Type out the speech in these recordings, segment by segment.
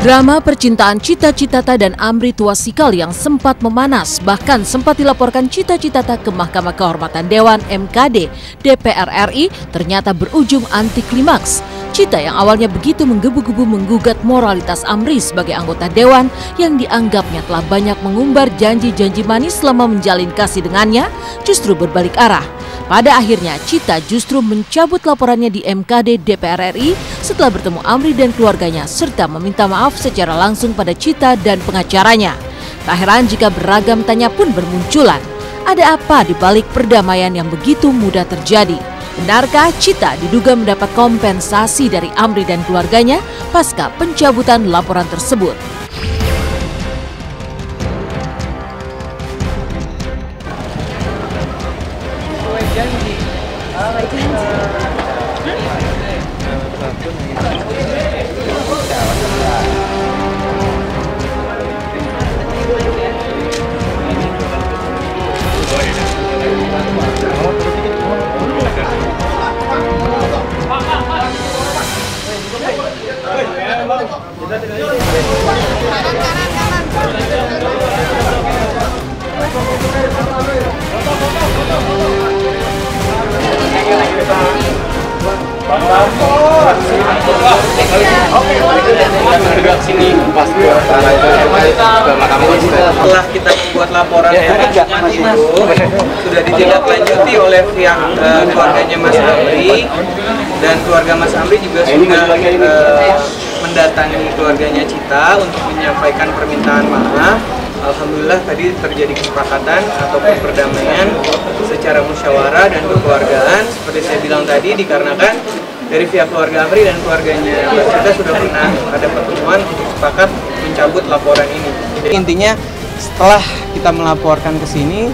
Drama percintaan Cita Citata dan Amri Tuasikal yang sempat memanas, bahkan sempat dilaporkan Cita Citata ke Mahkamah Kehormatan Dewan (MKD) DPR RI ternyata berujung anti klimaks. Cita yang awalnya begitu menggebu-gebu menggugat moralitas Amri sebagai anggota Dewan yang dianggapnya telah banyak mengumbar janji-janji manis selama menjalin kasih dengannya, justru berbalik arah. Pada akhirnya, Cita justru mencabut laporannya di MKD DPR RI setelah bertemu Amri dan keluarganya serta meminta maaf secara langsung pada Cita dan pengacaranya. Tak heran jika beragam tanya pun bermunculan. Ada apa di balik perdamaian yang begitu mudah terjadi? Benarkah Cita diduga mendapat kompensasi dari Amri dan keluarganya pasca pencabutan laporan tersebut? Setelah kita membuat laporan sudah ditindaklanjuti oleh pihak keluarganya Mas Amri, dan keluarga Mas Amri juga sudah mendatangi keluarganya Cita untuk menyampaikan permintaan maaf. Alhamdulillah tadi terjadi kesepakatan ataupun perdamaian secara musyawarah dan kekeluargaan. Seperti saya bilang tadi, dikarenakan dari pihak keluarga Amri dan keluarganya Mbak Cita sudah pernah ada pertemuan untuk sepakat mencabut laporan ini. Jadi intinya setelah kita melaporkan ke sini,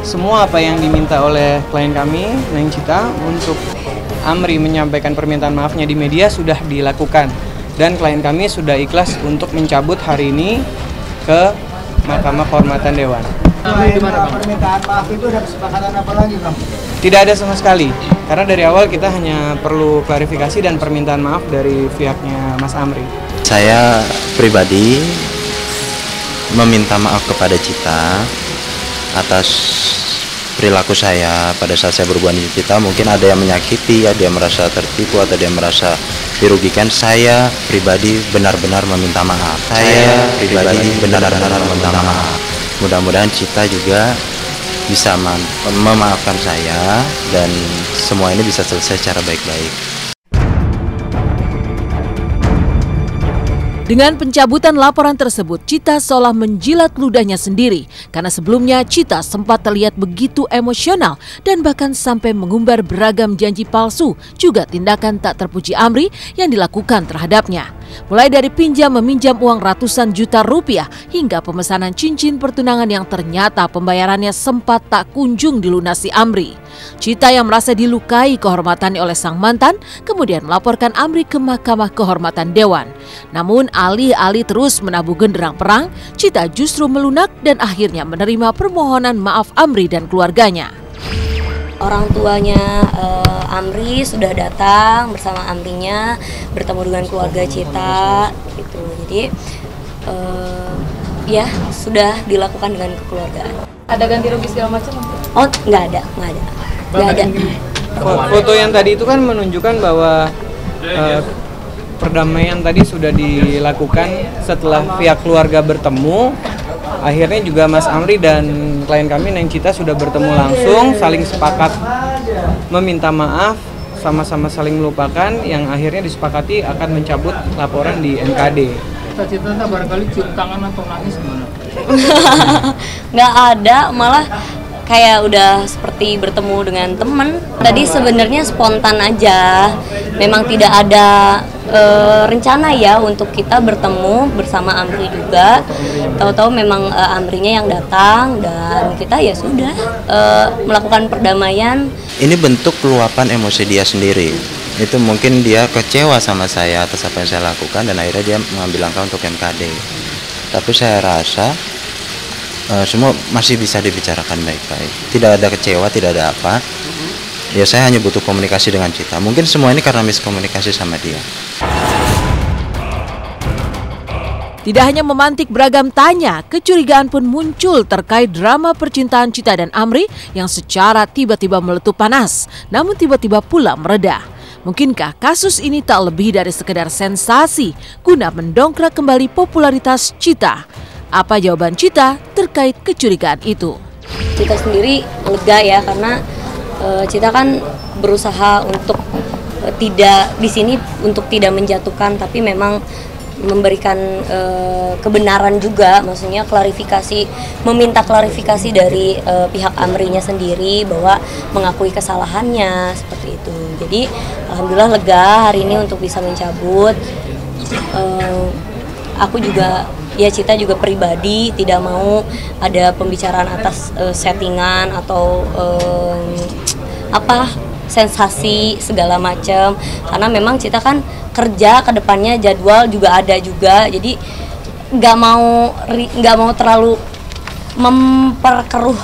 semua apa yang diminta oleh klien kami, Neng Cita, untuk Amri menyampaikan permintaan maafnya di media sudah dilakukan. Dan klien kami sudah ikhlas untuk mencabut hari ini ke Mahkamah Kehormatan Dewan. Permintaan maaf itu ada kesepakatan apa lagi, Bang? Tidak ada sama sekali, karena dari awal kita hanya perlu klarifikasi dan permintaan maaf dari pihaknya Mas Amri. Saya pribadi meminta maaf kepada Cita atas perilaku saya pada saat saya berhubungan dengan Cita. Mungkin ada yang menyakiti, ada yang merasa tertipu, atau ada yang merasa dirugikan. Saya pribadi benar-benar meminta maaf. Saya pribadi benar-benar meminta maaf. Mudah-mudahan Cita juga bisa memaafkan saya dan semua ini bisa selesai secara baik-baik. Dengan pencabutan laporan tersebut, Cita seolah menjilat ludahnya sendiri karena sebelumnya Cita sempat terlihat begitu emosional dan bahkan sampai mengumbar beragam janji palsu, juga tindakan tak terpuji Amri yang dilakukan terhadapnya. Mulai dari pinjam-meminjam uang ratusan juta rupiah hingga pemesanan cincin pertunangan yang ternyata pembayarannya sempat tak kunjung dilunasi Amri. Cita yang merasa dilukai kehormatannya oleh sang mantan kemudian melaporkan Amri ke Mahkamah Kehormatan Dewan. Namun alih-alih terus menabuh genderang perang, Cita justru melunak dan akhirnya menerima permohonan maaf Amri dan keluarganya. Orang tuanya Amri sudah datang bersama Amrinya bertemu dengan keluarga Cita gitu. Jadi ya sudah dilakukan dengan kekeluargaan. Ada ganti rugi segala macam? Oh, nggak ada. Foto yang tadi itu kan menunjukkan bahwa perdamaian tadi sudah dilakukan setelah pihak keluarga bertemu. Akhirnya juga Mas Amri dan klien kami Neng Cita sudah bertemu langsung, saling sepakat meminta maaf, sama-sama saling melupakan, yang akhirnya disepakati akan mencabut laporan di MKD. Cita barangkali cium tangan atau nangis gimana? Nggak ada, malah kayak udah seperti bertemu dengan teman. Tadi sebenarnya spontan aja, memang tidak ada rencana ya untuk kita bertemu bersama Amri juga. Tahu-tahu memang Amrinya yang datang dan kita ya sudah melakukan perdamaian. Ini bentuk luapan emosi dia sendiri. Itu mungkin dia kecewa sama saya atas apa yang saya lakukan dan akhirnya dia mengambil langkah untuk MKD. Tapi saya rasa semua masih bisa dibicarakan baik-baik. Tidak ada kecewa, tidak ada apa. Ya saya hanya butuh komunikasi dengan Cita. Mungkin semua ini karena miskomunikasi sama dia. Tidak hanya memantik beragam tanya, kecurigaan pun muncul terkait drama percintaan Chita dan Amri yang secara tiba-tiba meletup panas, namun tiba-tiba pula mereda. Mungkinkah kasus ini tak lebih dari sekedar sensasi guna mendongkrak kembali popularitas Chita? Apa jawaban Chita terkait kecurigaan itu? Chita sendiri lega ya, karena Chita kan berusaha untuk tidak di sini untuk tidak menjatuhkan, tapi memang memberikan kebenaran juga, maksudnya klarifikasi, meminta klarifikasi dari pihak Amrinya sendiri bahwa mengakui kesalahannya seperti itu. Jadi alhamdulillah lega hari ini untuk bisa mencabut. Aku juga ya, Chita juga pribadi tidak mau ada pembicaraan atas settingan atau sensasi segala macam, karena memang Chita kan kerja ke depannya, jadwal juga ada juga, jadi nggak mau terlalu memperkeruh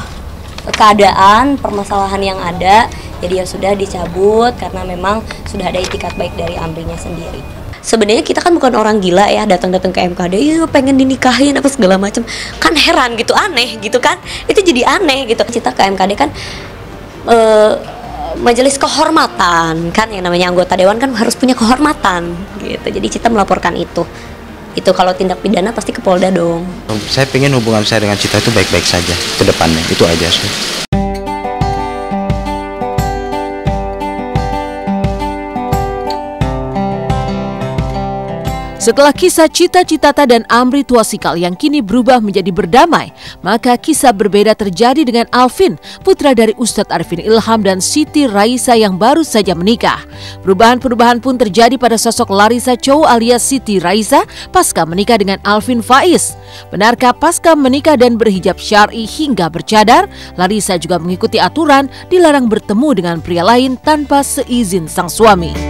keadaan permasalahan yang ada. Jadi ya sudah dicabut karena memang sudah ada itikat baik dari Amrinya sendiri. Sebenarnya kita kan bukan orang gila ya, datang-datang ke MKD, yuk pengen dinikahin apa segala macam, kan heran gitu, aneh gitu kan, itu jadi aneh gitu. Chita ke MKD kan majelis kehormatan kan, yang namanya anggota dewan kan harus punya kehormatan gitu. Jadi Chita melaporkan itu kalau tindak pidana pasti ke Polda dong. Saya pengen hubungan saya dengan Chita itu baik-baik saja ke depannya, itu aja sih. Setelah kisah Chita Chitata dan Amri Twasikal yang kini berubah menjadi berdamai, maka kisah berbeda terjadi dengan Alvin, putra dari Ustadz Arifin Ilham dan Siti Raisa yang baru saja menikah. Perubahan-perubahan pun terjadi pada sosok Larissa Chow alias Siti Raisa pasca menikah dengan Alvin Faiz. Benarkah pasca menikah dan berhijab syar'i hingga bercadar, Larissa juga mengikuti aturan dilarang bertemu dengan pria lain tanpa seizin sang suami?